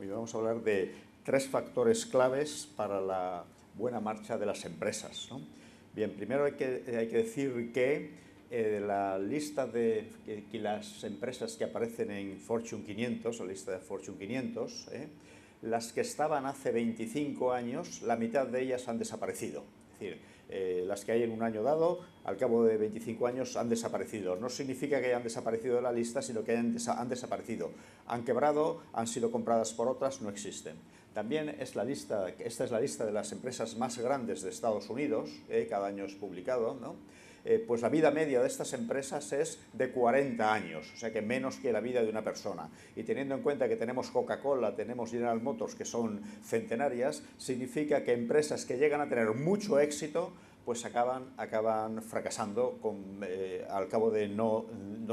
Hoy vamos a hablar de 3 factores claves para la buena marcha de las empresas, ¿no? Bien, primero hay que decir que la lista de las empresas que aparecen en Fortune 500, la lista de Fortune 500, las que estaban hace 25 años, la mitad de ellas han desaparecido. Es decir, las que hay en un año dado, al cabo de 25 años han desaparecido. No significa que hayan desaparecido de la lista, sino que han desaparecido. Han quebrado, han sido compradas por otras, no existen. También esta es la lista de las empresas más grandes de Estados Unidos, cada año es publicado, ¿no? Pues la vida media de estas empresas es de 40 años, o sea que menos que la vida de una persona. Y teniendo en cuenta que tenemos Coca-Cola, tenemos General Motors, que son centenarias, significa que empresas que llegan a tener mucho éxito, pues acaban fracasando al cabo de no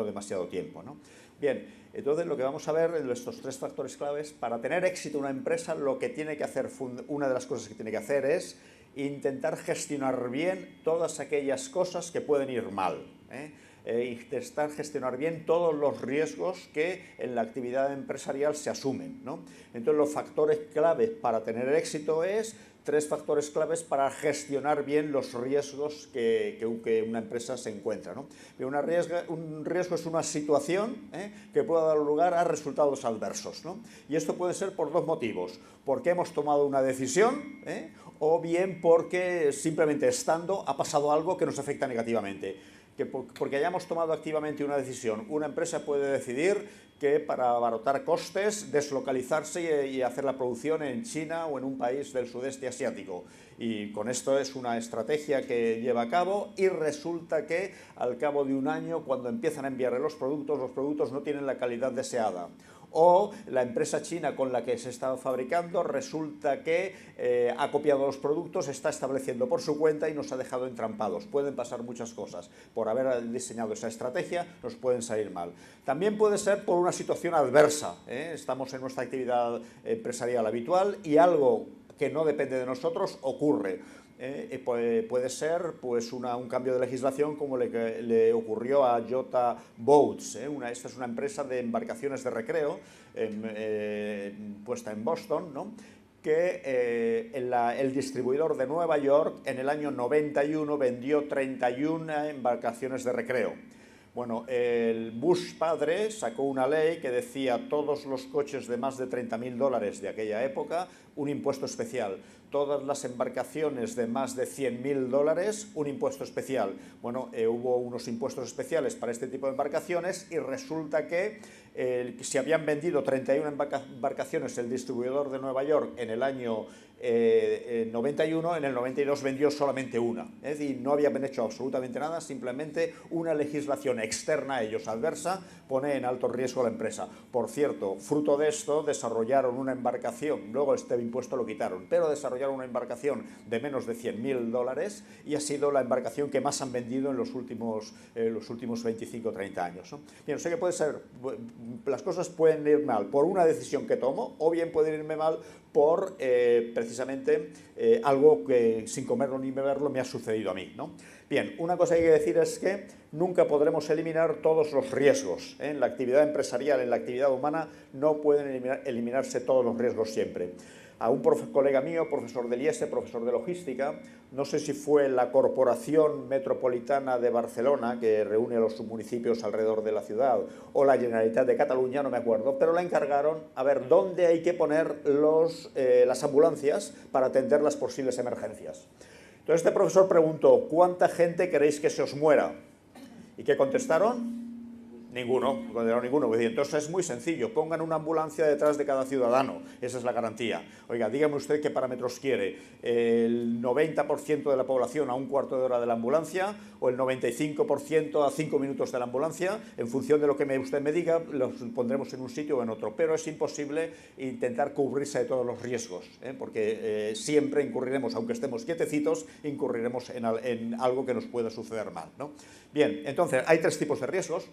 demasiado tiempo, ¿no? Bien, entonces lo que vamos a ver en estos 3 factores claves, para tener éxito una empresa, lo que tiene que hacer, una de las cosas que tiene que hacer es intentar gestionar bien todas aquellas cosas que pueden ir mal, intentar gestionar bien todos los riesgos que en la actividad empresarial se asumen, ¿no? Entonces los factores claves para tener éxito es 3 factores claves para gestionar bien los riesgos que una empresa se encuentra, ¿no? Un riesgo es una situación que puede dar lugar a resultados adversos, ¿no? Y esto puede ser por 2 motivos: porque hemos tomado una decisión, o bien porque simplemente estando ha pasado algo que nos afecta negativamente. Porque hayamos tomado activamente una decisión, una empresa puede decidir que para abaratar costes, deslocalizarse y hacer la producción en China o en un país del sudeste asiático. Y con esto es una estrategia que lleva a cabo, y resulta que al cabo de un año, cuando empiezan a enviarle los productos no tienen la calidad deseada. O la empresa china con la que se estaba fabricando resulta que ha copiado los productos, está estableciendo por su cuenta y nos ha dejado entrampados. Pueden pasar muchas cosas. Por haber diseñado esa estrategia nos pueden salir mal. También puede ser por una situación adversa, Estamos en nuestra actividad empresarial habitual y algo que no depende de nosotros ocurre. Puede ser pues, un cambio de legislación, como le ocurrió a Yota Boats. Esta es una empresa de embarcaciones de recreo puesta en Boston, ¿no? Que el distribuidor de Nueva York en el año 91 vendió 31 embarcaciones de recreo. Bueno, el Bush padre sacó una ley que decía a todos los coches de más de $30.000 de aquella época un impuesto especial. Todas las embarcaciones de más de $100.000, un impuesto especial. Bueno, hubo unos impuestos especiales para este tipo de embarcaciones y resulta que si habían vendido 31 embarcaciones el distribuidor de Nueva York en el año 91, en el 92 vendió solamente una. Es decir, no habían hecho absolutamente nada, simplemente una legislación externa a ellos, adversa, pone en alto riesgo a la empresa. Por cierto, fruto de esto desarrollaron una embarcación, luego este impuesto lo quitaron, pero desarrollaron una embarcación de menos de $100.000 y ha sido la embarcación que más han vendido en los últimos 25 o 30 años, ¿no? Bien, o sea que puede ser, las cosas pueden ir mal por una decisión que tomo, o bien pueden irme mal por precisamente algo que sin comerlo ni beberlo me ha sucedido a mí, ¿no? Bien, una cosa que hay que decir es que nunca podremos eliminar todos los riesgos. En la actividad empresarial, en la actividad humana, no pueden eliminarse todos los riesgos siempre. A un colega mío, profesor del IES, profesor de logística, no sé si fue la Corporación Metropolitana de Barcelona, que reúne a los submunicipios alrededor de la ciudad, o la Generalitat de Cataluña, no me acuerdo, pero la encargaron a ver dónde hay que poner las ambulancias para atender las posibles emergencias. Entonces este profesor preguntó: ¿cuánta gente queréis que se os muera? ¿Y qué contestaron? Ninguno. Entonces es muy sencillo, pongan una ambulancia detrás de cada ciudadano, esa es la garantía. Oiga, dígame usted qué parámetros quiere, el 90% de la población a un cuarto de hora de la ambulancia, o el 95% a 5 minutos de la ambulancia. En función de lo que usted me diga, los pondremos en un sitio o en otro, pero es imposible intentar cubrirse de todos los riesgos, porque siempre incurriremos, aunque estemos quietecitos, incurriremos en algo que nos pueda suceder mal, ¿no? Bien, entonces hay 3 tipos de riesgos.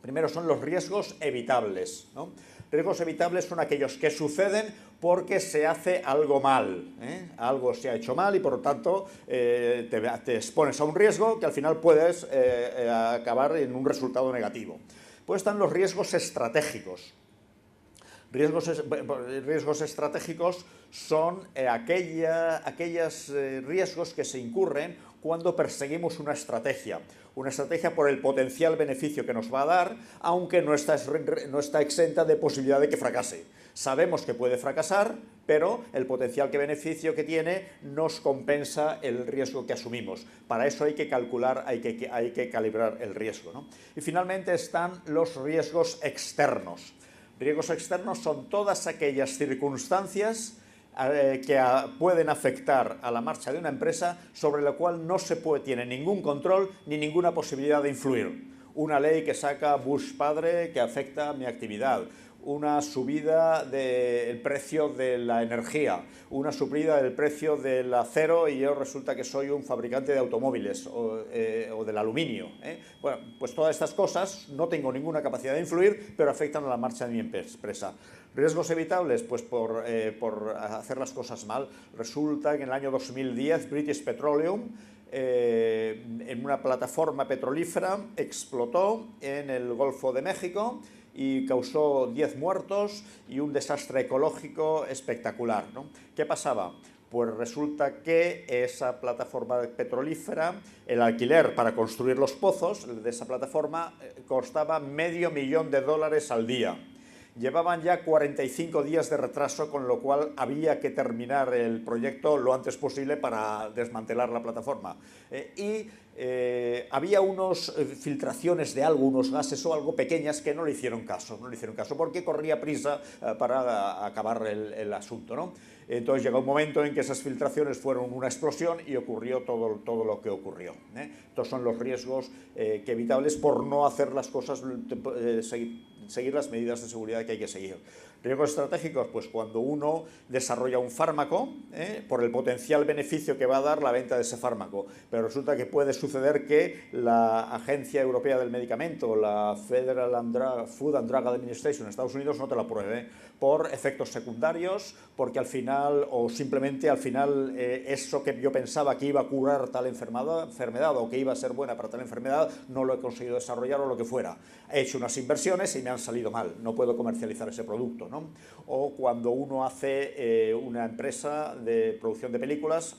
Primero son los riesgos evitables, ¿no? Riesgos evitables son aquellos que suceden porque se hace algo mal, algo se ha hecho mal y por lo tanto te expones a un riesgo que al final puedes acabar en un resultado negativo. Pues están los riesgos estratégicos. Riesgos estratégicos son aquellos riesgos que se incurren cuando perseguimos una estrategia por el potencial beneficio que nos va a dar, aunque no está exenta de posibilidad de que fracase. Sabemos que puede fracasar, pero el potencial beneficio que tiene nos compensa el riesgo que asumimos. Para eso hay que calcular, hay que calibrar el riesgo, ¿no? Y finalmente están los riesgos externos. Riesgos externos son todas aquellas circunstancias que pueden afectar a la marcha de una empresa sobre la cual no se tiene ningún control ni ninguna posibilidad de influir. Una ley que saca Bush padre que afecta a mi actividad, una subida del precio de la energía, una subida del precio del acero y yo resulta que soy un fabricante de automóviles o del aluminio. Bueno, pues todas estas cosas no tengo ninguna capacidad de influir, pero afectan a la marcha de mi empresa. ¿Riesgos evitables? Pues por hacer las cosas mal. Resulta que en el año 2010 British Petroleum en una plataforma petrolífera explotó en el Golfo de México y causó 10 muertos y un desastre ecológico espectacular, ¿no? ¿Qué pasaba? Pues resulta que esa plataforma petrolífera, el alquiler para construir los pozos de esa plataforma costaba $500,000 al día. Llevaban ya 45 días de retraso, con lo cual había que terminar el proyecto lo antes posible para desmantelar la plataforma. Había unas filtraciones de algo, unos gases o algo pequeñas que no le hicieron caso, porque corría prisa para acabar el asunto, ¿no? Entonces llegó un momento en que esas filtraciones fueron una explosión y ocurrió todo lo que ocurrió. Estos son los riesgos evitables por no hacer las cosas, seguir las medidas de seguridad que hay que seguir. Riesgos estratégicos, pues cuando uno desarrolla un fármaco por el potencial beneficio que va a dar la venta de ese fármaco, pero resulta que puede suceder que la Agencia Europea del Medicamento, la Federal Food and Drug Administration en Estados Unidos no te lo apruebe por efectos secundarios, porque al final, o simplemente al final, eso que yo pensaba que iba a curar tal enfermedad o que iba a ser buena para tal enfermedad, no lo he conseguido desarrollar o lo que fuera. He hecho unas inversiones y me han salido mal, no puedo comercializar ese producto, ¿no? O cuando uno hace una empresa de producción de películas,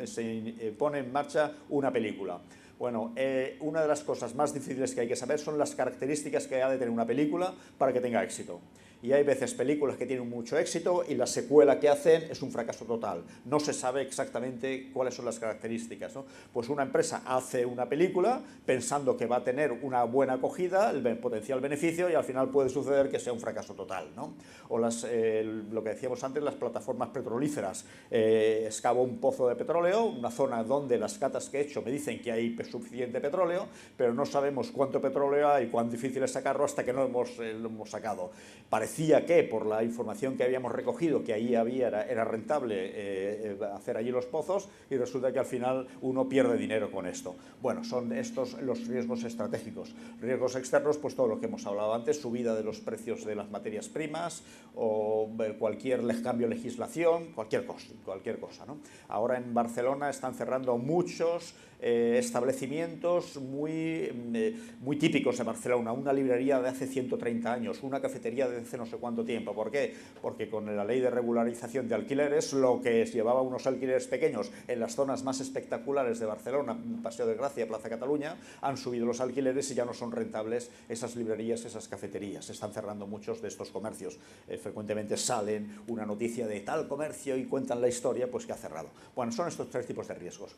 se pone en marcha una película. Bueno, una de las cosas más difíciles que hay que saber son las características que ha de tener una película para que tenga éxito. Y hay veces películas que tienen mucho éxito y la secuela que hacen es un fracaso total. No se sabe exactamente cuáles son las características, ¿no? Pues una empresa hace una película pensando que va a tener una buena acogida, el potencial beneficio, y al final puede suceder que sea un fracaso total, ¿no? O lo que decíamos antes, las plataformas petrolíferas. Excavo un pozo de petróleo, una zona donde las catas que he hecho me dicen que hay suficiente petróleo, pero no sabemos cuánto petróleo hay y cuán difícil es sacarlo hasta que no lo hemos sacado. Parecía que, por la información que habíamos recogido, que ahí era rentable hacer allí los pozos, y resulta que al final uno pierde dinero con esto. Bueno, son estos los riesgos estratégicos. Riesgos externos, pues todo lo que hemos hablado antes, subida de los precios de las materias primas o cualquier cambio de legislación, cualquier cosa, ¿no? Ahora en Barcelona están cerrando muchos establecimientos muy típicos de Barcelona, una librería de hace 130 años, una cafetería de hace no sé cuánto tiempo. ¿Por qué? Porque con la ley de regularización de alquileres, lo que llevaba unos alquileres pequeños en las zonas más espectaculares de Barcelona, Paseo de Gracia, Plaza Cataluña, han subido los alquileres y ya no son rentables esas librerías, esas cafeterías. Se están cerrando muchos de estos comercios. Frecuentemente salen una noticia de tal comercio y cuentan la historia, pues que ha cerrado. Bueno, son estos tres tipos de riesgos.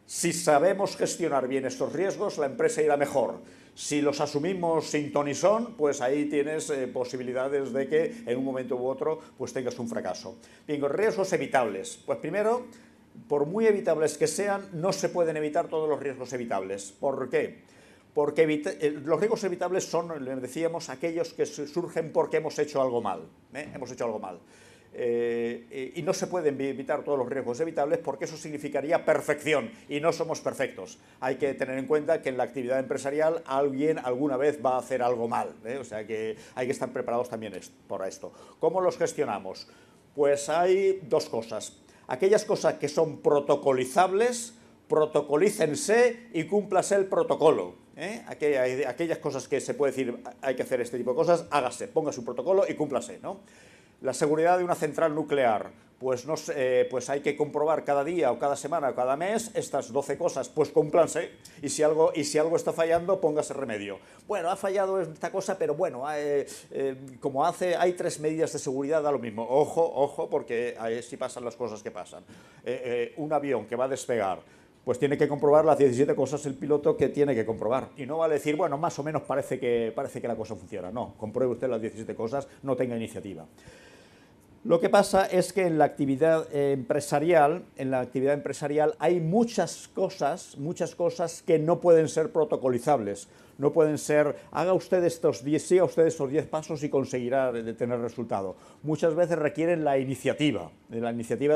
Si sabemos gestionar bien estos riesgos, la empresa irá mejor. Si los asumimos sin ton y son, pues ahí tienes posibilidades de que en un momento u otro pues tengas un fracaso. Bien, riesgos evitables. Pues primero, por muy evitables que sean, no se pueden evitar todos los riesgos evitables. ¿Por qué? Porque los riesgos evitables son, decíamos, aquellos que surgen porque hemos hecho algo mal. Hemos hecho algo mal. Y no se pueden evitar todos los riesgos evitables porque eso significaría perfección y no somos perfectos. Hay que tener en cuenta que en la actividad empresarial alguien alguna vez va a hacer algo mal, o sea que hay que estar preparados también para esto. ¿Cómo los gestionamos? Pues hay dos cosas. Aquellas cosas que son protocolizables, protocolícense y cúmplase el protocolo. Aquellas cosas que se puede decir hay que hacer este tipo de cosas, hágase, ponga su protocolo y cúmplase, ¿no? La seguridad de una central nuclear, pues, pues hay que comprobar cada día o cada semana o cada mes estas 12 cosas, pues cúmplanse, y si algo está fallando, póngase remedio. Bueno, ha fallado esta cosa, pero bueno, como hay 3 medidas de seguridad, da lo mismo. Ojo, ojo, porque ahí sí pasan las cosas que pasan. Un avión que va a despegar, pues tiene que comprobar las 17 cosas el piloto que tiene que comprobar. Y no vale decir, bueno, más o menos parece que la cosa funciona. No, compruebe usted las 17 cosas, no tenga iniciativa. Lo que pasa es que en la actividad empresarial hay muchas cosas que no pueden ser protocolizables. No pueden ser, siga usted estos 10 pasos y conseguirá tener resultado. Muchas veces requieren la iniciativa de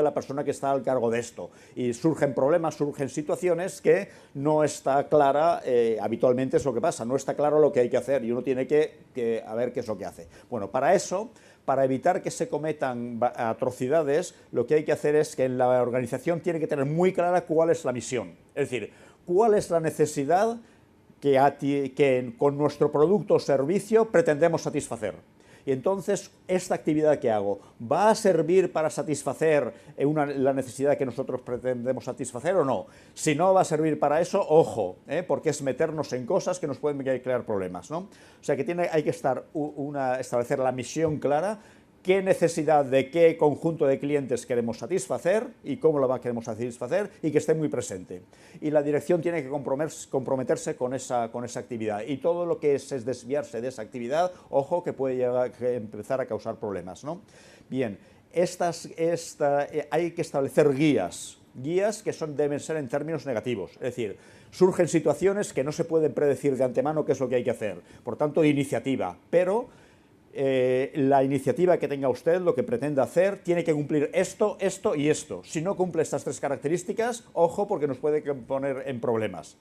la persona que está al cargo de esto. Y surgen problemas, surgen situaciones que no está clara, habitualmente es lo que pasa, no está claro lo que hay que hacer y uno tiene que a ver qué es lo que hace. Bueno, para evitar que se cometan atrocidades, lo que hay que hacer es que en la organización tiene que tener muy clara cuál es la misión. Es decir, cuál es la necesidad que con nuestro producto o servicio pretendemos satisfacer. Y entonces, esta actividad que hago, ¿va a servir para satisfacer la necesidad que nosotros pretendemos satisfacer o no? Si no va a servir para eso, ojo, porque es meternos en cosas que nos pueden crear problemas, ¿no? O sea que hay que establecer la misión clara, qué necesidad de qué conjunto de clientes queremos satisfacer y cómo la queremos satisfacer y que esté muy presente. Y la dirección tiene que comprometerse con esa actividad. Y todo lo que es desviarse de esa actividad, ojo, que puede empezar a causar problemas, ¿no? Bien, hay que establecer guías que deben ser en términos negativos. Es decir, surgen situaciones que no se pueden predecir de antemano qué es lo que hay que hacer. Por tanto, iniciativa, pero la iniciativa que tenga usted, lo que pretenda hacer, tiene que cumplir esto, esto y esto. Si no cumple estas 3 características, ojo, porque nos puede poner en problemas.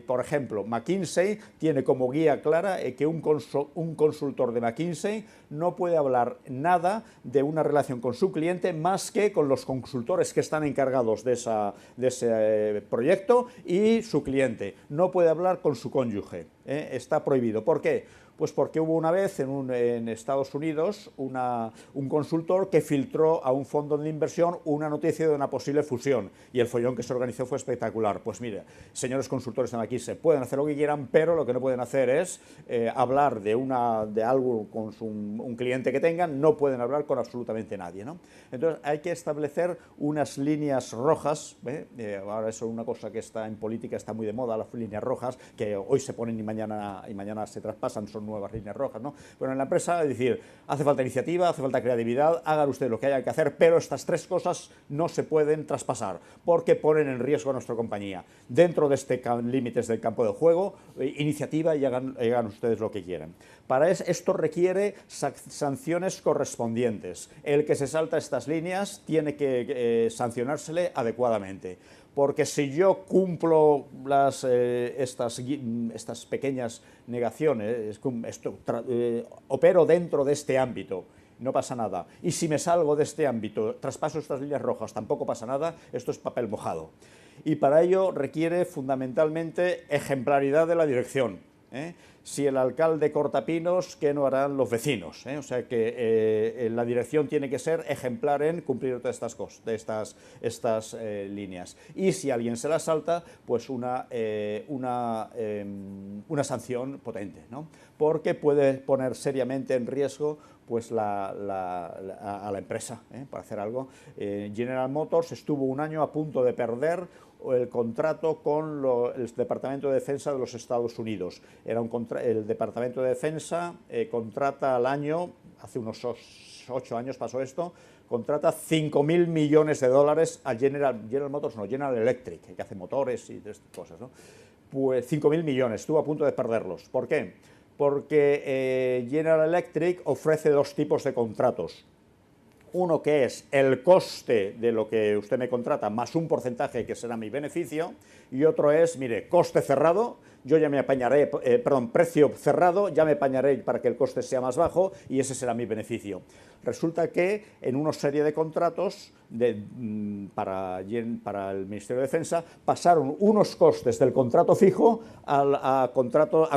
Por ejemplo, McKinsey tiene como guía clara que un consultor de McKinsey no puede hablar nada de una relación con su cliente más que con los consultores que están encargados de ese proyecto y su cliente. No puede hablar con su cónyuge. Está prohibido. ¿Por qué? Pues porque hubo una vez en Estados Unidos un consultor que filtró a un fondo de inversión una noticia de una posible fusión y el follón que se organizó fue espectacular. Pues mire, señores consultores de McKinsey, pueden hacer lo que quieran, pero lo que no pueden hacer es hablar de algo con un cliente que tengan, no pueden hablar con absolutamente nadie, ¿no? Entonces hay que establecer unas líneas rojas, ahora eso es una cosa que está en política, está muy de moda, las líneas rojas, que hoy se ponen y mañana se traspasan, son nuevas líneas rojas, ¿no? Bueno, en la empresa es decir, hace falta iniciativa, hace falta creatividad, hagan ustedes lo que haya que hacer, pero estas 3 cosas no se pueden traspasar porque ponen en riesgo a nuestra compañía. Dentro de límites del campo de juego, iniciativa y hagan ustedes lo que quieran. Para esto requiere sanciones correspondientes. El que se salta estas líneas tiene que sancionársele adecuadamente. Porque si yo cumplo estas pequeñas negaciones, opero dentro de este ámbito, no pasa nada. Y si me salgo de este ámbito, traspaso estas líneas rojas, tampoco pasa nada, esto es papel mojado. Y para ello requiere fundamentalmente ejemplaridad de la dirección. Si el alcalde corta pinos, ¿qué no harán los vecinos? O sea que la dirección tiene que ser ejemplar en cumplir todas estas cosas, estas líneas. Y si alguien se las salta, pues una sanción potente, ¿no? Porque puede poner seriamente en riesgo pues a la empresa para hacer algo. General Motors estuvo un año a punto de perder el contrato con el Departamento de Defensa de los Estados Unidos. El Departamento de Defensa contrata al año, hace unos 8 años pasó esto, contrata $5.000 millones a General Motors, no, General Electric, que hace motores y estas cosas, ¿no? Pues 5.000 millones, estuvo a punto de perderlos. ¿Por qué? Porque General Electric ofrece 2 tipos de contratos. Uno que es el coste de lo que usted me contrata más un porcentaje que será mi beneficio, y otro es, mire, coste cerrado, yo ya me apañaré, precio cerrado, ya me apañaré para que el coste sea más bajo y ese será mi beneficio. Resulta que en una serie de contratos para el Ministerio de Defensa, pasaron unos costes del contrato fijo a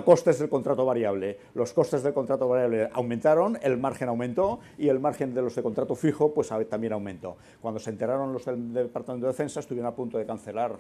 costes del contrato variable. Los costes del contrato variable aumentaron, el margen aumentó y el margen de los de contrato fijo pues también aumentó. Cuando se enteraron los del Departamento de Defensa, estuvieron a punto de cancelar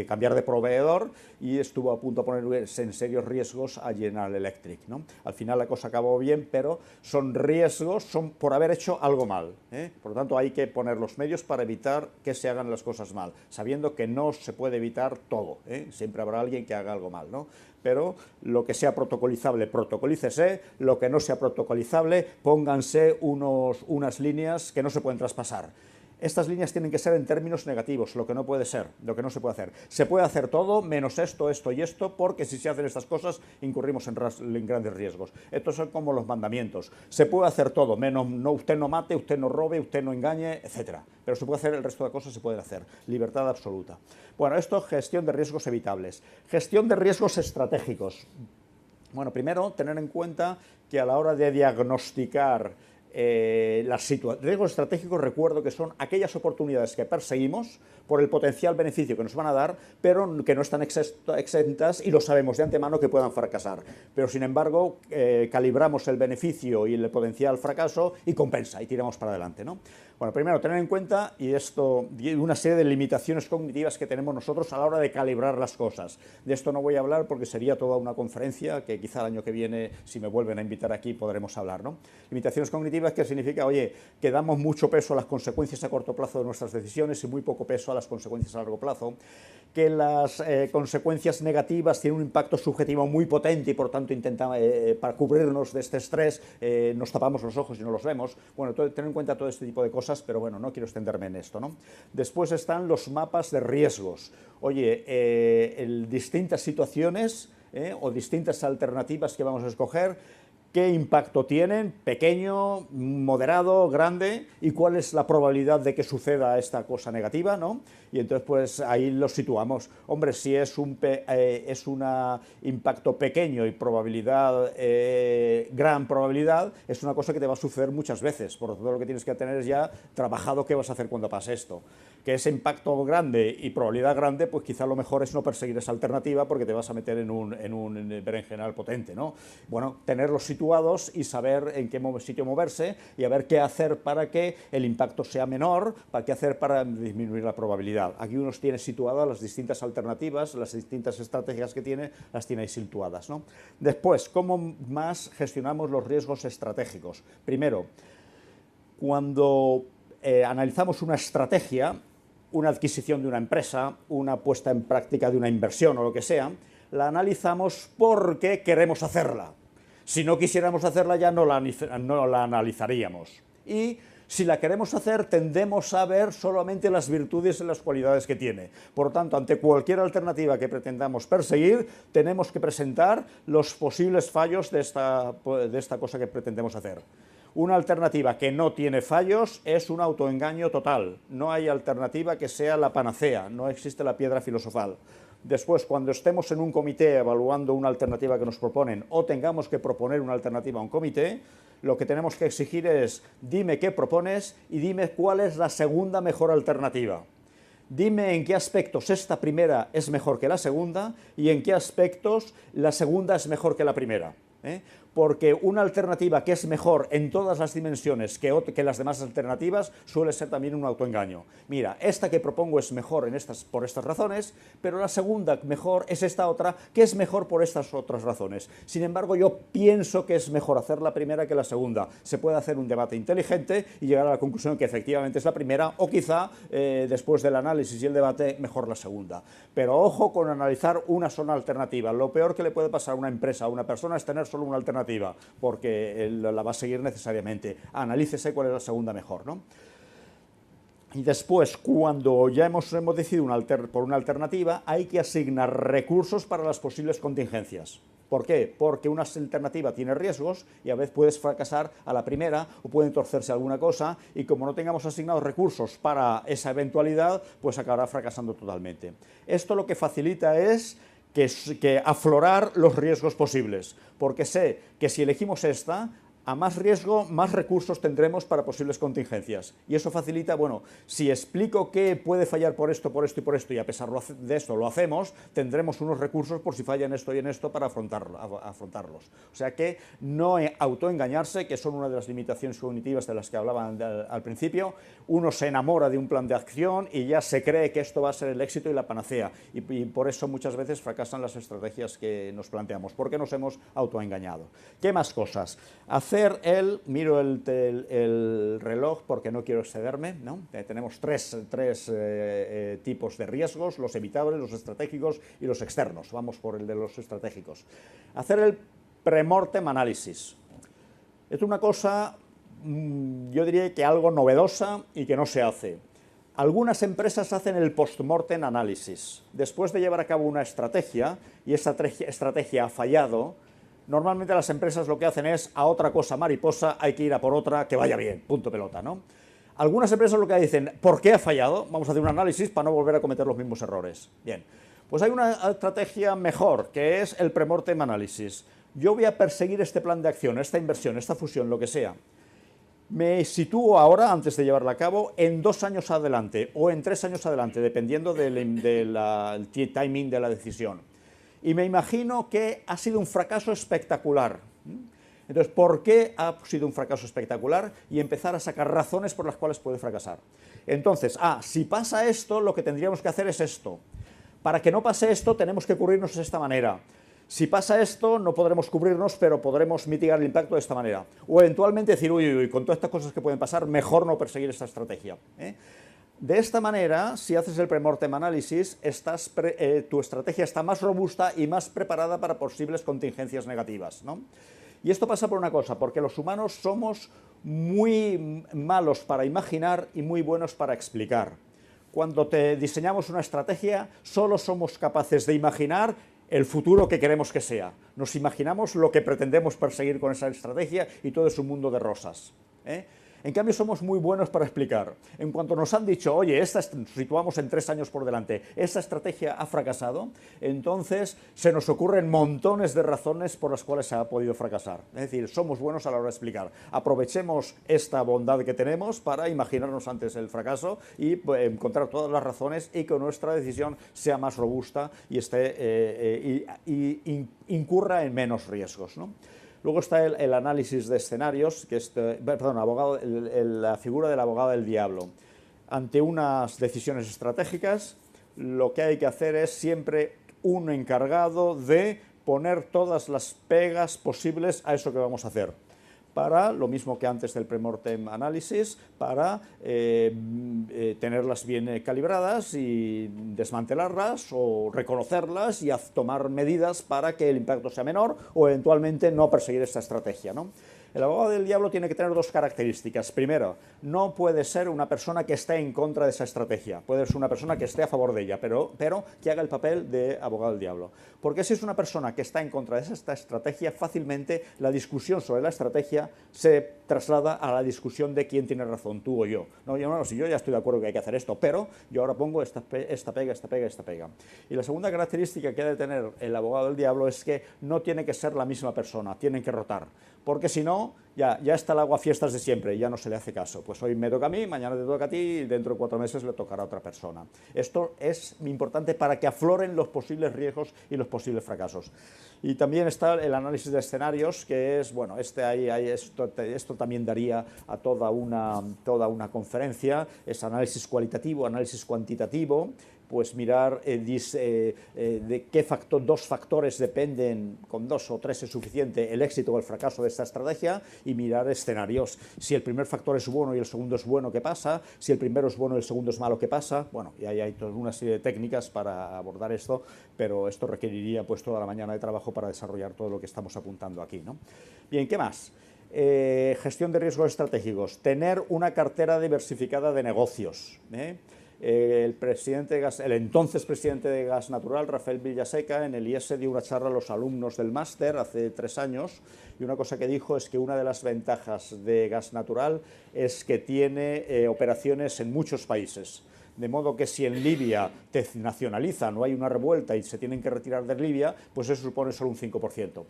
cambiar de proveedor y estuvo a punto de ponerse en serios riesgos a General Electric, ¿no? Al final la cosa acabó bien, pero son riesgos, son por haber hecho algo mal, ¿eh? Por lo tanto hay que poner los medios para evitar que se hagan las cosas mal, sabiendo que no se puede evitar todo, ¿eh? Siempre habrá alguien que haga algo mal, ¿no? Pero lo que sea protocolizable, protocolícese, lo que no sea protocolizable, pónganse unas líneas que no se pueden traspasar. Estas líneas tienen que ser en términos negativos, lo que no puede ser, lo que no se puede hacer. Se puede hacer todo, menos esto, esto y esto, porque si se hacen estas cosas, incurrimos en grandes riesgos. Estos son como los mandamientos. Se puede hacer todo, menos usted no mate, usted no robe, usted no engañe, etc. Pero se puede hacer el resto de cosas, se pueden hacer. Libertad absoluta. Bueno, esto es gestión de riesgos evitables. Gestión de riesgos estratégicos. Bueno, primero, tener en cuenta que a la hora de diagnosticar riesgos estratégicos, recuerdo que son aquellas oportunidades que perseguimos por el potencial beneficio que nos van a dar, pero que no están exentas y lo sabemos de antemano que puedan fracasar. Pero sin embargo, calibramos el beneficio y el potencial fracaso y compensa y tiramos para adelante, ¿no? Bueno, primero tener en cuenta una serie de limitaciones cognitivas que tenemos nosotros a la hora de calibrar las cosas. De esto no voy a hablar porque sería toda una conferencia que quizá el año que viene, si me vuelven a invitar aquí, podremos hablar, ¿no? Limitaciones cognitivas que significa, oye, que damos mucho peso a las consecuencias a corto plazo de nuestras decisiones y muy poco peso a las consecuencias a largo plazo, que las consecuencias negativas tienen un impacto subjetivo muy potente y por tanto para cubrirnos de este estrés nos tapamos los ojos y no los vemos. Bueno, tener en cuenta todo este tipo de cosas, pero bueno, no quiero extenderme en esto, ¿no? Después están los mapas de riesgos. Oye, en distintas situaciones o distintas alternativas que vamos a escoger, qué impacto tienen, pequeño, moderado, grande, y cuál es la probabilidad de que suceda esta cosa negativa, ¿no? Y entonces pues ahí lo situamos. Hombre, si es un impacto pequeño y probabilidad, gran probabilidad, es una cosa que te va a suceder muchas veces, por lo tanto lo que tienes que tener es ya trabajado qué vas a hacer cuando pase esto. Que ese impacto grande y probabilidad grande, pues quizá lo mejor es no perseguir esa alternativa porque te vas a meter en un berenjenal potente, ¿no? Bueno, tenerlos situados y saber en qué sitio moverse y a ver qué hacer para que el impacto sea menor, para qué hacer para disminuir la probabilidad. Aquí uno tiene situadas las distintas alternativas, las distintas estrategias que tiene, las tiene ahí situadas, ¿no? Después, ¿cómo más gestionamos los riesgos estratégicos? Primero, cuando analizamos una estrategia, una adquisición de una empresa, una puesta en práctica de una inversión o lo que sea, la analizamos porque queremos hacerla. Si no quisiéramos hacerla ya no la analizaríamos. Y si la queremos hacer tendemos a ver solamente las virtudes y las cualidades que tiene. Por lo tanto, ante cualquier alternativa que pretendamos perseguir, tenemos que presentar los posibles fallos de esta cosa que pretendemos hacer. Una alternativa que no tiene fallos es un autoengaño total. No hay alternativa que sea la panacea, no existe la piedra filosofal. Después, cuando estemos en un comité evaluando una alternativa que nos proponen o tengamos que proponer una alternativa a un comité, lo que tenemos que exigir es dime qué propones y dime cuál es la segunda mejor alternativa. Dime en qué aspectos esta primera es mejor que la segunda y en qué aspectos la segunda es mejor que la primera. Porque una alternativa que es mejor en todas las dimensiones que las demás alternativas suele ser también un autoengaño. Mira, esta que propongo es mejor por estas razones, pero la segunda mejor es esta otra, que es mejor por estas otras razones. Sin embargo, yo pienso que es mejor hacer la primera que la segunda. Se puede hacer un debate inteligente y llegar a la conclusión que efectivamente es la primera, o quizá, después del análisis y el debate, mejor la segunda. Pero ojo con analizar una sola alternativa. Lo peor que le puede pasar a una empresa, a una persona, es tener solo una alternativa, porque la va a seguir necesariamente. Analícese cuál es la segunda mejor, ¿no? Y después, cuando ya hemos decidido por una alternativa, hay que asignar recursos para las posibles contingencias. ¿Por qué? Porque una alternativa tiene riesgos y a veces puedes fracasar a la primera o puede torcerse alguna cosa y como no tengamos asignados recursos para esa eventualidad, pues acabará fracasando totalmente. Esto lo que facilita es que aflorar los riesgos posibles, porque sé que si elegimos esta, A más riesgo, más recursos tendremos para posibles contingencias. Y eso facilita, bueno, si explico que puede fallar por esto y por esto, y a pesar de esto lo hacemos, tendremos unos recursos por si fallan esto y en esto para afrontarlos. O sea que no autoengañarse, que son una de las limitaciones cognitivas de las que hablaban al principio. Uno se enamora de un plan de acción y ya se cree que esto va a ser el éxito y la panacea. Y por eso muchas veces fracasan las estrategias que nos planteamos, porque nos hemos autoengañado. ¿Qué más cosas? Miro el reloj porque no quiero excederme, ¿no? Tenemos tres tipos de riesgos, los evitables, los estratégicos y los externos. Vamos por el de los estratégicos. Hacer el pre-mortem análisis. Es una cosa, yo diría que algo novedosa y que no se hace. Algunas empresas hacen el post-mortem análisis. Después de llevar a cabo una estrategia y esa estrategia ha fallado, normalmente las empresas lo que hacen es a otra cosa mariposa, hay que ir a por otra que vaya bien, punto pelota, ¿no? Algunas empresas lo que dicen, ¿por qué ha fallado? Vamos a hacer un análisis para no volver a cometer los mismos errores. Bien, pues hay una estrategia mejor, que es el pre-mortem análisis. Yo voy a perseguir este plan de acción, esta inversión, esta fusión, lo que sea. Me sitúo ahora, antes de llevarla a cabo, en 2 años adelante o en 3 años adelante, dependiendo del timing de la decisión. Y me imagino que ha sido un fracaso espectacular. Entonces, ¿por qué ha sido un fracaso espectacular? Y empezar a sacar razones por las cuales puede fracasar. Entonces, si pasa esto, lo que tendríamos que hacer es esto. Para que no pase esto, tenemos que cubrirnos de esta manera. Si pasa esto, no podremos cubrirnos, pero podremos mitigar el impacto de esta manera. O eventualmente decir, uy, con todas estas cosas que pueden pasar, mejor no perseguir esta estrategia. De esta manera, si haces el pre-mortem análisis, tu estrategia está más robusta y más preparada para posibles contingencias negativas, ¿no? Y esto pasa por una cosa, porque los humanos somos muy malos para imaginar y muy buenos para explicar. Cuando diseñamos una estrategia, solo somos capaces de imaginar el futuro que queremos que sea. Nos imaginamos lo que pretendemos perseguir con esa estrategia y todo es un mundo de rosas. En cambio, somos muy buenos para explicar. En cuanto nos han dicho, oye, nos situamos en 3 años por delante, esta estrategia ha fracasado, entonces se nos ocurren montones de razones por las cuales se ha podido fracasar. Es decir, somos buenos a la hora de explicar. Aprovechemos esta bondad que tenemos para imaginarnos antes el fracaso y encontrar todas las razones y que nuestra decisión sea más robusta y incurra en menos riesgos, ¿no? Luego está el análisis de escenarios, que es, la figura del abogado del diablo. Ante unas decisiones estratégicas, lo que hay que hacer es siempre un encargado de poner todas las pegas posibles a eso que vamos a hacer. Para, lo mismo que antes del pre-mortem análisis, para tenerlas bien calibradas y desmantelarlas o reconocerlas y tomar medidas para que el impacto sea menor o eventualmente no perseguir esta estrategia, ¿no? El abogado del diablo tiene que tener 2 características. Primero, no puede ser una persona que esté en contra de esa estrategia. Puede ser una persona que esté a favor de ella, pero que haga el papel de abogado del diablo. Porque si es una persona que está en contra de esta estrategia, fácilmente la discusión sobre la estrategia se traslada a la discusión de quién tiene razón, tú o yo. No, si yo ya estoy de acuerdo que hay que hacer esto, pero yo ahora pongo esta pega. Y la segunda característica que ha de tener el abogado del diablo es que no tiene que ser la misma persona, tienen que rotar. Porque si no, ya está el agua fiestas de siempre y ya no se le hace caso. Pues hoy me toca a mí, mañana te toca a ti y dentro de 4 meses le tocará a otra persona. Esto es importante para que afloren los posibles riesgos y los posibles fracasos. Y también está el análisis de escenarios, que es, bueno, esto también daría a toda una conferencia, es análisis cualitativo, análisis cuantitativo, pues mirar de qué 2 factores dependen, con 2 o 3 es suficiente, el éxito o el fracaso de esta estrategia, y mirar escenarios. Si el primer factor es bueno y el segundo es bueno, ¿qué pasa? Si el primero es bueno y el segundo es malo, ¿qué pasa? Bueno, y ahí hay toda una serie de técnicas para abordar esto, pero esto requeriría pues toda la mañana de trabajo para desarrollar todo lo que estamos apuntando aquí, ¿no? Bien, ¿qué más? Gestión de riesgos estratégicos, tener una cartera diversificada de negocios, el entonces presidente de Gas Natural, Rafael Villaseca, en el IES dio una charla a los alumnos del máster hace 3 años y una cosa que dijo es que una de las ventajas de Gas Natural es que tiene operaciones en muchos países. de modo que si en Libia te nacionalizan o hay una revuelta y se tienen que retirar de Libia, pues eso supone solo un 5%.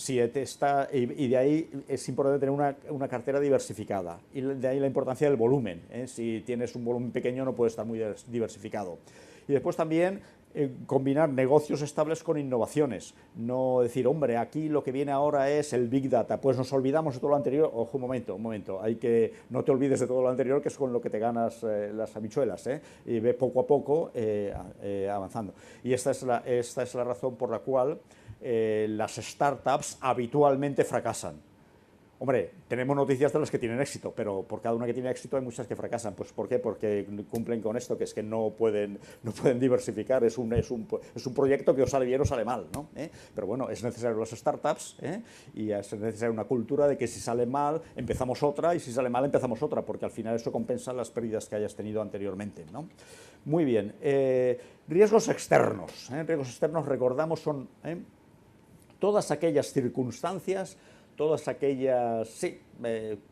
Y de ahí es importante tener una cartera diversificada, y de ahí la importancia del volumen, ¿eh? Si tienes un volumen pequeño no puede estar muy diversificado. Y después también combinar negocios estables con innovaciones, no decir, hombre, aquí lo que viene ahora es el Big Data, pues nos olvidamos de todo lo anterior. Ojo, un momento, no te olvides de todo lo anterior, que es con lo que te ganas las habichuelas, y ve poco a poco avanzando. Y esta es la razón por la cual las startups habitualmente fracasan. Hombre, tenemos noticias de las que tienen éxito, pero por cada una que tiene éxito hay muchas que fracasan. Pues ¿por qué? Porque cumplen con esto, que es que no pueden diversificar, es un proyecto que o sale bien o sale mal, ¿no? Pero bueno, es necesario las startups, y es necesaria una cultura de que si sale mal empezamos otra, y si sale mal empezamos otra, porque al final eso compensa las pérdidas que hayas tenido anteriormente, ¿no? Muy bien, riesgos externos. Riesgos externos, recordamos, son todas aquellas circunstancias, todas aquellas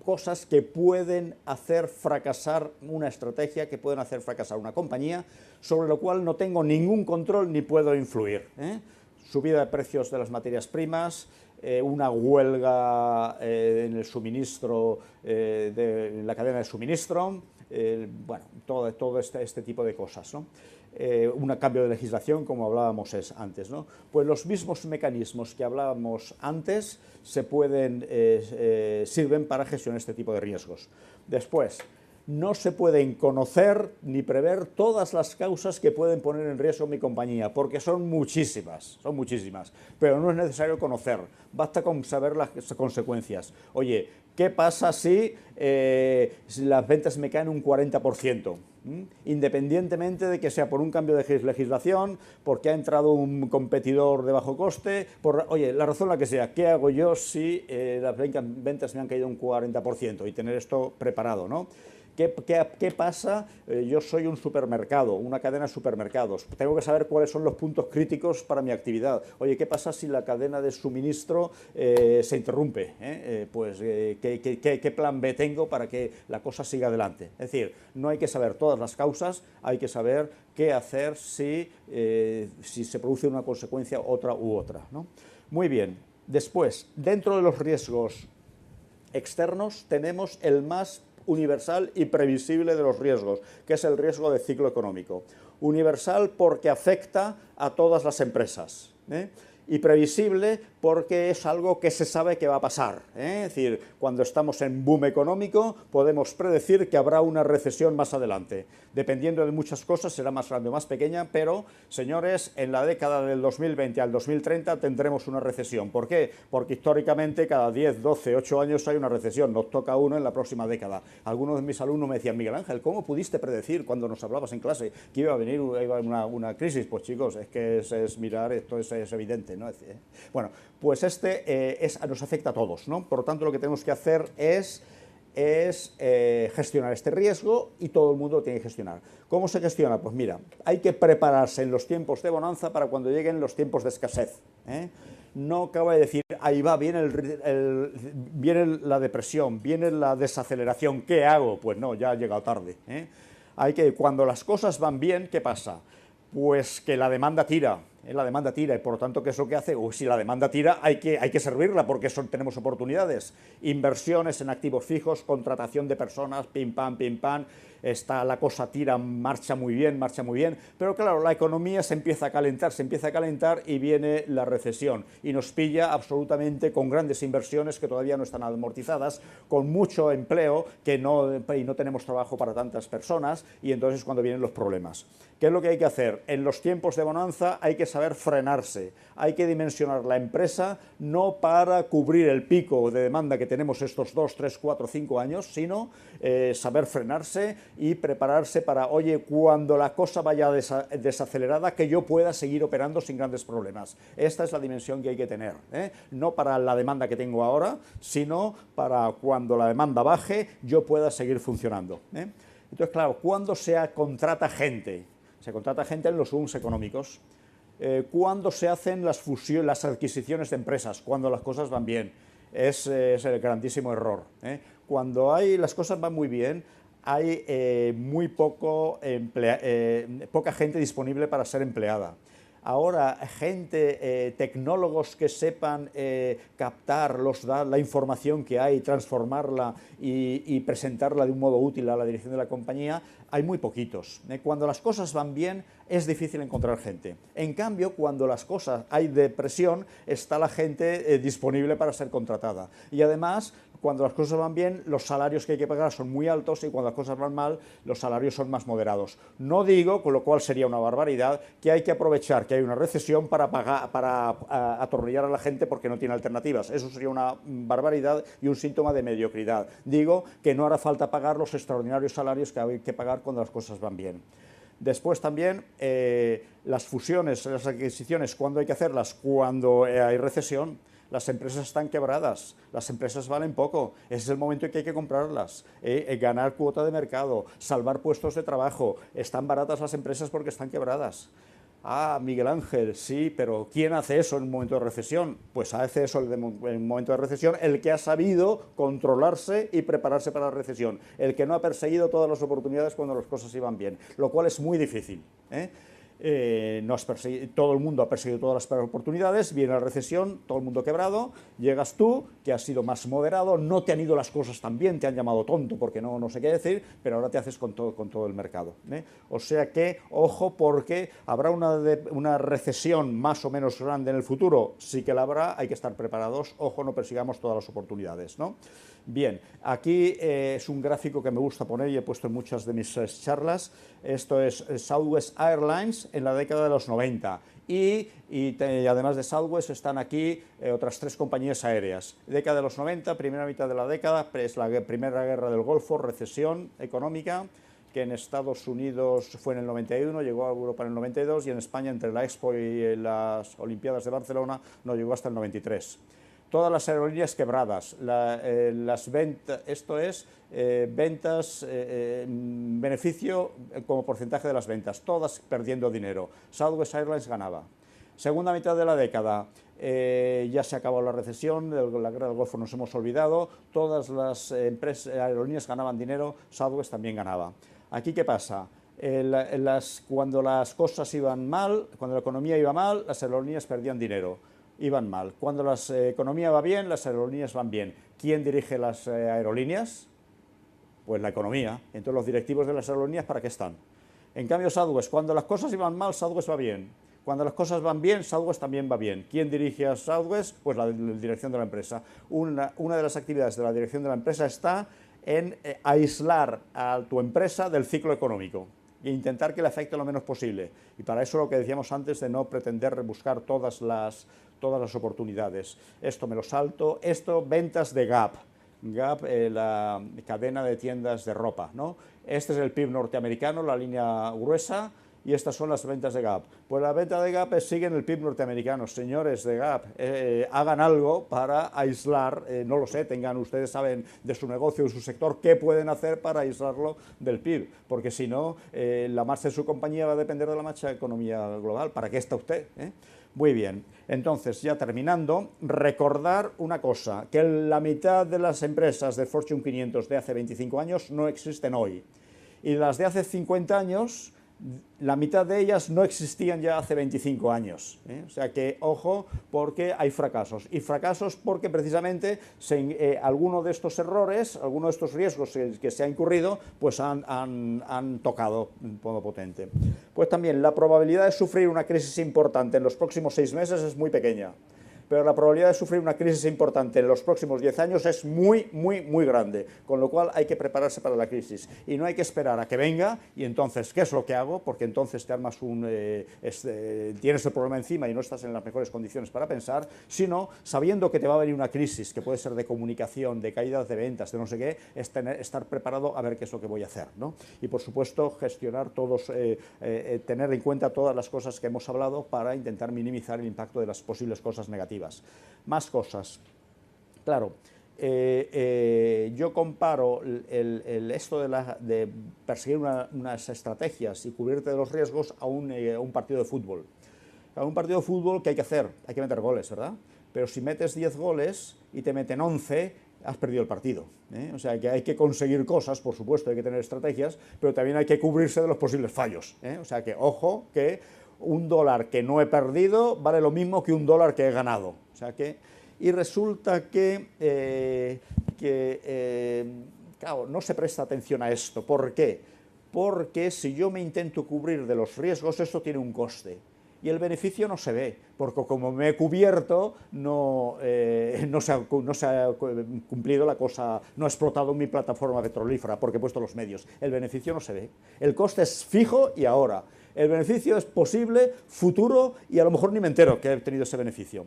cosas que pueden hacer fracasar una estrategia, que pueden hacer fracasar una compañía, sobre lo cual no tengo ningún control ni puedo influir. Subida de precios de las materias primas, una huelga en el suministro, en la cadena de suministro, bueno, todo este tipo de cosas, ¿no? Un cambio de legislación, como hablábamos antes, ¿no? Pues los mismos mecanismos que hablábamos antes sirven para gestionar este tipo de riesgos. Después, no se pueden conocer ni prever todas las causas que pueden poner en riesgo mi compañía, porque son muchísimas, pero no es necesario conocer, basta con saber las consecuencias. Oye, ¿qué pasa si las ventas me caen un 40%? Independientemente de que sea por un cambio de legislación, porque ha entrado un competidor de bajo coste, oye, la razón la que sea, ¿qué hago yo si las ventas me han caído un 40%? Y tener esto preparado, ¿no? ¿Qué pasa? Yo soy un supermercado, una cadena de supermercados. Tengo que saber cuáles son los puntos críticos para mi actividad. Oye, ¿qué pasa si la cadena de suministro se interrumpe? ¿Qué plan B tengo para que la cosa siga adelante? Es decir, no hay que saber todas las causas, hay que saber qué hacer si se produce una consecuencia otra u otra, ¿no? Muy bien. Después, dentro de los riesgos externos tenemos el más universal y previsible de los riesgos, que es el riesgo de ciclo económico. Universal porque afecta a todas las empresas, y previsible porque es algo que se sabe que va a pasar, Es decir, cuando estamos en boom económico podemos predecir que habrá una recesión más adelante. Dependiendo de muchas cosas será más grande o más pequeña, pero, señores, en la década del 2020 al 2030 tendremos una recesión. ¿Por qué? Porque históricamente cada 10, 12, 8 años hay una recesión, nos toca uno en la próxima década. Algunos de mis alumnos me decían, Miguel Ángel, ¿cómo pudiste predecir cuando nos hablabas en clase que iba a venir una crisis? Pues chicos, es que es mirar, esto es evidente, ¿no? Bueno, pues nos afecta a todos, ¿no? Por lo tanto, lo que tenemos que hacer es gestionar este riesgo, y todo el mundo lo tiene que gestionar. ¿Cómo se gestiona? Pues mira, hay que prepararse en los tiempos de bonanza para cuando lleguen los tiempos de escasez. No acaba de decir, ahí va, viene la depresión, viene la desaceleración, ¿qué hago? Pues no, ya ha llegado tarde. Cuando las cosas van bien, ¿qué pasa? Pues que la demanda tira, y por lo tanto, ¿qué es lo que hace? Si la demanda tira, hay que servirla, porque tenemos oportunidades. Inversiones en activos fijos, contratación de personas, pim pam, la cosa tira, marcha muy bien, pero claro, la economía se empieza a calentar y viene la recesión, y nos pilla absolutamente con grandes inversiones que todavía no están amortizadas, con mucho empleo y no tenemos trabajo para tantas personas, y entonces es cuando vienen los problemas. ¿Qué es lo que hay que hacer? En los tiempos de bonanza hay que saber frenarse, hay que dimensionar la empresa no para cubrir el pico de demanda que tenemos estos 2, 3, 4, 5 años, sino saber frenarse y prepararse para, oye, cuando la cosa vaya desacelerada, que yo pueda seguir operando sin grandes problemas. Esta es la dimensión que hay que tener, no para la demanda que tengo ahora, sino para cuando la demanda baje, yo pueda seguir funcionando. Entonces, claro, ¿cuándo se contrata gente? Se contrata gente en los booms económicos. ¿Cuándo se hacen las adquisiciones de empresas? Cuando las cosas van bien. Es el grandísimo error. Cuando las cosas van muy bien, hay poca gente disponible para ser empleada. Ahora, tecnólogos que sepan captar la información que hay, transformarla y presentarla de un modo útil a la dirección de la compañía, hay muy poquitos. Cuando las cosas van bien, es difícil encontrar gente. En cambio, cuando las cosas hay depresión, está la gente disponible para ser contratada. Y además, cuando las cosas van bien, los salarios que hay que pagar son muy altos y cuando las cosas van mal, los salarios son más moderados. No digo, con lo cual sería una barbaridad, que hay que aprovechar que hay una recesión para atornillar a la gente porque no tiene alternativas. Eso sería una barbaridad y un síntoma de mediocridad. Digo que no hará falta pagar los extraordinarios salarios que hay que pagar cuando las cosas van bien. Después también las fusiones, las adquisiciones, ¿cuándo hay que hacerlas? Cuando hay recesión. Las empresas están quebradas, las empresas valen poco, ese es el momento en que hay que comprarlas, ganar cuota de mercado, salvar puestos de trabajo. Están baratas las empresas porque están quebradas. Ah, Miguel Ángel, sí, pero ¿quién hace eso en un momento de recesión? Pues hace eso en un momento de recesión el que ha sabido controlarse y prepararse para la recesión, el que no ha perseguido todas las oportunidades cuando las cosas iban bien, lo cual es muy difícil, todo el mundo ha perseguido todas las oportunidades, viene la recesión, todo el mundo quebrado, llegas tú, que has sido más moderado, no te han ido las cosas tan bien, te han llamado tonto porque no sé qué decir, pero ahora te haces con todo el mercado. O sea que, ojo, porque habrá una recesión más o menos grande en el futuro, sí que la habrá, hay que estar preparados, ojo, no persigamos todas las oportunidades, ¿no? Bien, aquí es un gráfico que me gusta poner y he puesto en muchas de mis charlas. Esto es Southwest Airlines en la década de los 90 y además de Southwest están aquí otras 3 compañías aéreas. Década de los 90, primera mitad de la década, es la primera guerra del Golfo, recesión económica, que en Estados Unidos fue en el 91, llegó a Europa en el 92 y en España entre la Expo y las Olimpiadas de Barcelona no llegó hasta el 93. Todas las aerolíneas quebradas, las ventas, esto es ventas, beneficio como porcentaje de las ventas, todas perdiendo dinero. Southwest Airlines ganaba. Segunda mitad de la década, ya se acabó la recesión, la guerra del Golfo nos hemos olvidado, todas las aerolíneas ganaban dinero, Southwest también ganaba. Aquí, ¿qué pasa? Cuando las cosas iban mal, cuando la economía iba mal, las aerolíneas perdían dinero. Iban mal. Cuando la economía va bien, las aerolíneas van bien. ¿Quién dirige las aerolíneas? Pues la economía. Entonces los directivos de las aerolíneas, ¿para qué están? En cambio Southwest, cuando las cosas iban mal, Southwest va bien. Cuando las cosas van bien, Southwest también va bien. ¿Quién dirige a Southwest? Pues la dirección de la empresa. Una de las actividades de la dirección de la empresa está en aislar a tu empresa del ciclo económico e intentar que le afecte lo menos posible. Y para eso lo que decíamos antes de no pretender rebuscar todas las oportunidades. Esto me lo salto. Esto, ventas de Gap. Gap, la cadena de tiendas de ropa, ¿no? Este es el PIB norteamericano, la línea gruesa, y estas son las ventas de Gap. Pues las ventas de Gap siguen el PIB norteamericano. Señores de Gap, hagan algo para aislar, no lo sé, ustedes saben de su negocio, de su sector, qué pueden hacer para aislarlo del PIB, porque si no, la marcha de su compañía va a depender de la marcha de la economía global. ¿Para qué está usted? Muy bien, entonces ya terminando, recordar una cosa, que la mitad de las empresas de Fortune 500 de hace 25 años no existen hoy, y las de hace 50 años, la mitad de ellas no existían ya hace 25 años. O sea que, ojo, porque hay fracasos. Y fracasos porque precisamente alguno de estos errores, alguno de estos riesgos que se ha incurrido, pues han tocado un modo potente. Pues también la probabilidad de sufrir una crisis importante en los próximos 6 meses es muy pequeña. Pero la probabilidad de sufrir una crisis importante en los próximos 10 años es muy, muy, muy grande, con lo cual hay que prepararse para la crisis y no hay que esperar a que venga y entonces, ¿qué es lo que hago? Porque entonces te armas tienes el problema encima y no estás en las mejores condiciones para pensar, sino sabiendo que te va a venir una crisis, que puede ser de comunicación, de caídas de ventas, de no sé qué, estar preparado a ver qué es lo que voy a hacer, ¿no? Y por supuesto, gestionar tener en cuenta todas las cosas que hemos hablado para intentar minimizar el impacto de las posibles cosas negativas. Más cosas. Claro, yo comparo esto de perseguir unas estrategias y cubrirte de los riesgos a un partido de fútbol. A un partido de fútbol, ¿qué hay que hacer? Hay que meter goles, ¿verdad? Pero si metes 10 goles y te meten 11, has perdido el partido. O sea, que hay que conseguir cosas, por supuesto, hay que tener estrategias, pero también hay que cubrirse de los posibles fallos. O sea, que ojo, que un dólar que no he perdido vale lo mismo que un dólar que he ganado. O sea, que, y resulta que, claro, no se presta atención a esto. ¿Por qué? Porque si yo me intento cubrir de los riesgos, esto tiene un coste. Y el beneficio no se ve, porque como me he cubierto, no se ha cumplido la cosa, no ha explotado mi plataforma petrolífera, porque he puesto los medios. El beneficio no se ve. El coste es fijo y ahora. El beneficio es posible, futuro, y a lo mejor ni me entero que he tenido ese beneficio.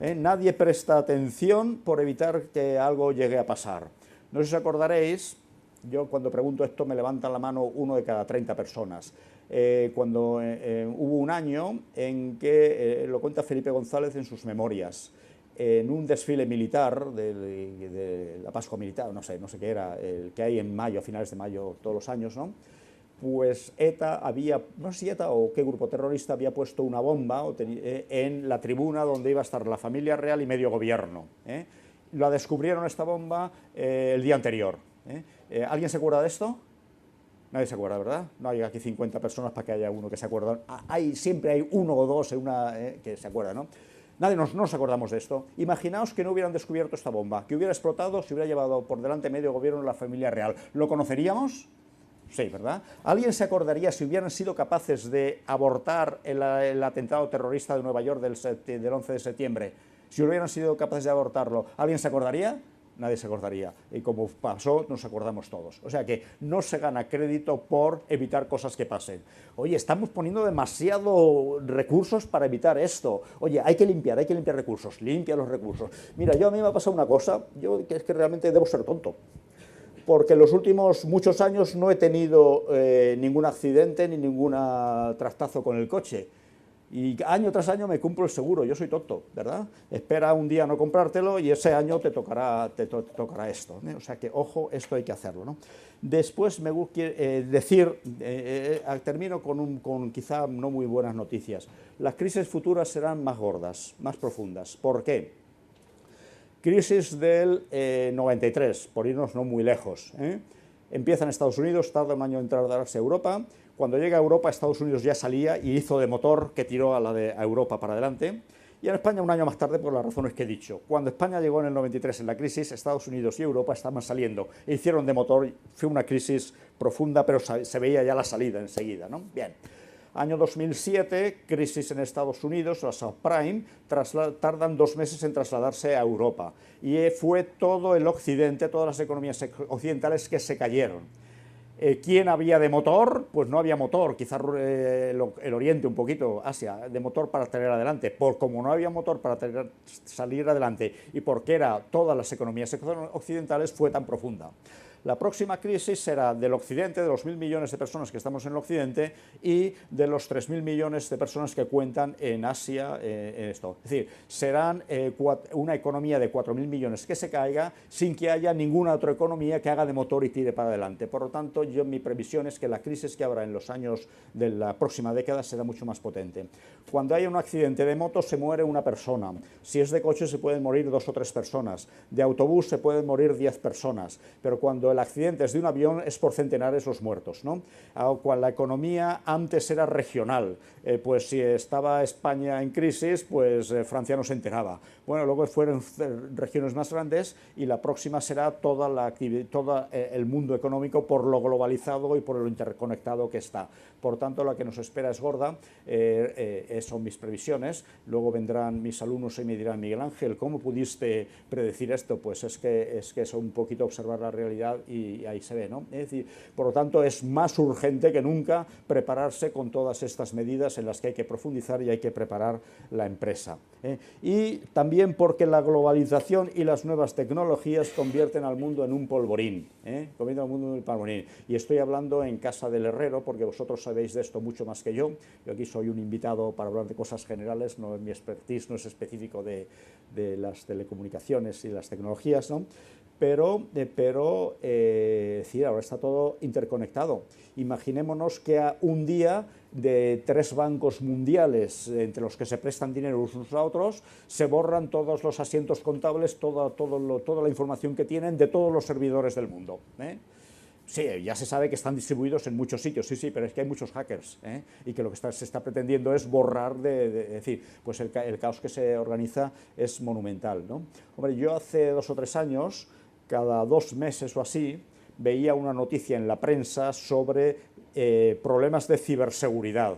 Nadie presta atención por evitar que algo llegue a pasar. No sé si os acordaréis, yo cuando pregunto esto me levantan la mano 1 de cada 30 personas. Cuando hubo un año en que, lo cuenta Felipe González en sus memorias, en un desfile militar de la Pascua Militar, no sé qué era, el que hay en mayo, a finales de mayo todos los años, ¿no? Pues ETA había, no sé si ETA o qué grupo terrorista había puesto una bomba en la tribuna donde iba a estar la familia real y medio gobierno. La descubrieron esta bomba el día anterior. ¿Alguien se acuerda de esto? Nadie se acuerda, ¿verdad? No hay aquí 50 personas para que haya uno que se acuerda. Siempre hay uno o dos que se acuerdan, ¿no? Nadie nos acordamos de esto. Imaginaos que no hubieran descubierto esta bomba, que hubiera explotado, se hubiera llevado por delante medio gobierno de la familia real. ¿Lo conoceríamos? Sí, ¿verdad? ¿Alguien se acordaría si hubieran sido capaces de abortar el atentado terrorista de Nueva York del 11 de septiembre? Si hubieran sido capaces de abortarlo, ¿alguien se acordaría? Nadie se acordaría. Y como pasó, nos acordamos todos. O sea que no se gana crédito por evitar cosas que pasen. Oye, estamos poniendo demasiados recursos para evitar esto. Oye, hay que limpiar recursos. Limpia los recursos. Mira, a mí me ha pasado una cosa, que es que realmente debo ser tonto. Porque en los últimos muchos años no he tenido ningún accidente ni ningún trastazo con el coche. Y año tras año me cumplo el seguro, yo soy tonto, ¿verdad? Espera un día no comprártelo y ese año te tocará esto, ¿no? O sea que, ojo, esto hay que hacerlo, ¿no? Después me gusta decir, termino con quizá no muy buenas noticias. Las crisis futuras serán más gordas, más profundas. ¿Por qué? Crisis del 93, por irnos no muy lejos. Empieza en Estados Unidos, tarda un año en trasladarse a Europa. Cuando llega a Europa, Estados Unidos ya salía y hizo de motor que tiró a Europa para adelante. Y en España un año más tarde, por las razones que he dicho. Cuando España llegó en el 93 en la crisis, Estados Unidos y Europa estaban saliendo. E hicieron de motor, fue una crisis profunda, pero se veía ya la salida enseguida, ¿no? Bien. Año 2007, crisis en Estados Unidos, las subprime, tardan 2 meses en trasladarse a Europa. Y fue todo el occidente, todas las economías occidentales que se cayeron. ¿Quién había de motor? Pues no había motor, quizás el Oriente un poquito, Asia, de motor para salir adelante. Como no había motor para salir adelante y porque todas las economías occidentales, fue tan profunda. La próxima crisis será del occidente, de los 1.000 millones de personas que estamos en el occidente y de los 3.000 millones de personas que cuentan en Asia en esto. Es decir, serán una economía de 4.000 millones que se caiga sin que haya ninguna otra economía que haga de motor y tire para adelante. Por lo tanto, mi previsión es que la crisis que habrá en los años de la próxima década será mucho más potente. Cuando haya un accidente de moto se muere una persona. Si es de coche se pueden morir 2 o 3 personas. De autobús se pueden morir 10 personas. Pero cuando el accidente es de un avión es por centenares los muertos, ¿no? Cuando la economía antes era regional, pues si estaba España en crisis, pues Francia no se enteraba. Bueno, luego fueron regiones más grandes y la próxima será todo el mundo económico por lo globalizado y por lo interconectado que está. Por tanto, la que nos espera es gorda, son mis previsiones. Luego vendrán mis alumnos y me dirán, Miguel Ángel, ¿cómo pudiste predecir esto? Pues es que es un poquito observar la realidad y ahí se ve, ¿no? Es decir, por lo tanto, es más urgente que nunca prepararse con todas estas medidas en las que hay que profundizar y hay que preparar la empresa. Y también porque la globalización y las nuevas tecnologías convierten al mundo en un polvorín, convierten al mundo en un polvorín. Y estoy hablando en casa del herrero, porque vosotros sabéis de esto mucho más que yo. Yo aquí soy un invitado para hablar de cosas generales, mi expertise no es específico de las telecomunicaciones y las tecnologías, ¿no? Pero decir, ahora está todo interconectado. Imaginémonos que un día de 3 bancos mundiales entre los que se prestan dinero unos a otros, se borran todos los asientos contables, toda la información que tienen de todos los servidores del mundo. Sí, ya se sabe que están distribuidos en muchos sitios, sí, pero es que hay muchos hackers, y que lo que se está pretendiendo es borrar, es decir, pues el caos que se organiza es monumental, ¿no? Hombre, yo hace 2 o 3 años, cada 2 meses o así, veía una noticia en la prensa sobre problemas de ciberseguridad.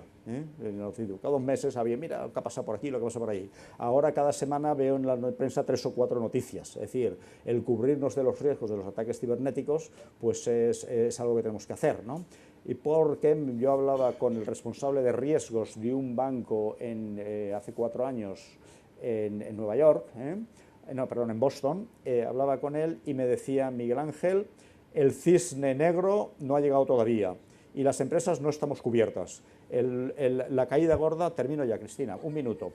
Cada 2 meses había, mira, lo que ha pasado por aquí, lo que pasa por ahí. Ahora cada semana veo en la prensa 3 o 4 noticias. Es decir, el cubrirnos de los riesgos de los ataques cibernéticos, pues es algo que tenemos que hacer, ¿no? Y porque yo hablaba con el responsable de riesgos de un banco hace 4 años en Nueva York, en Boston, hablaba con él y me decía: Miguel Ángel, el cisne negro no ha llegado todavía y las empresas no estamos cubiertas. La caída gorda, termino ya, Cristina, un minuto,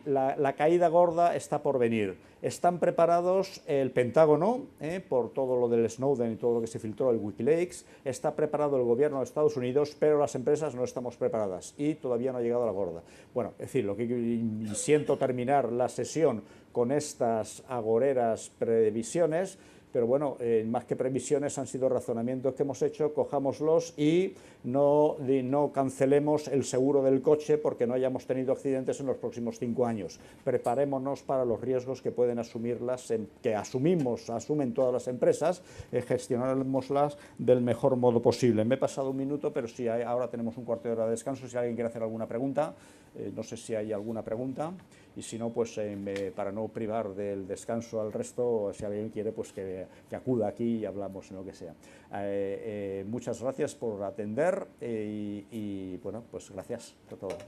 la caída gorda está por venir. Están preparados el Pentágono, por todo lo del Snowden y todo lo que se filtró, el Wikileaks, está preparado el gobierno de Estados Unidos, pero las empresas no estamos preparadas y todavía no ha llegado a la gorda. Bueno, es decir, lo que siento terminar la sesión con estas agoreras previsiones, pero bueno, más que previsiones han sido razonamientos que hemos hecho, cojámoslos y no cancelemos el seguro del coche porque no hayamos tenido accidentes en los próximos 5 años. Preparémonos para los riesgos que pueden que asumen todas las empresas, gestionémoslas del mejor modo posible. Me he pasado 1 minuto, pero sí, ahora tenemos un cuarto de hora de descanso, si alguien quiere hacer alguna pregunta, no sé si hay alguna pregunta, y si no, pues para no privar del descanso al resto, si alguien quiere, pues que acuda aquí y hablamos en lo que sea. Muchas gracias por atender y bueno, pues gracias por todo.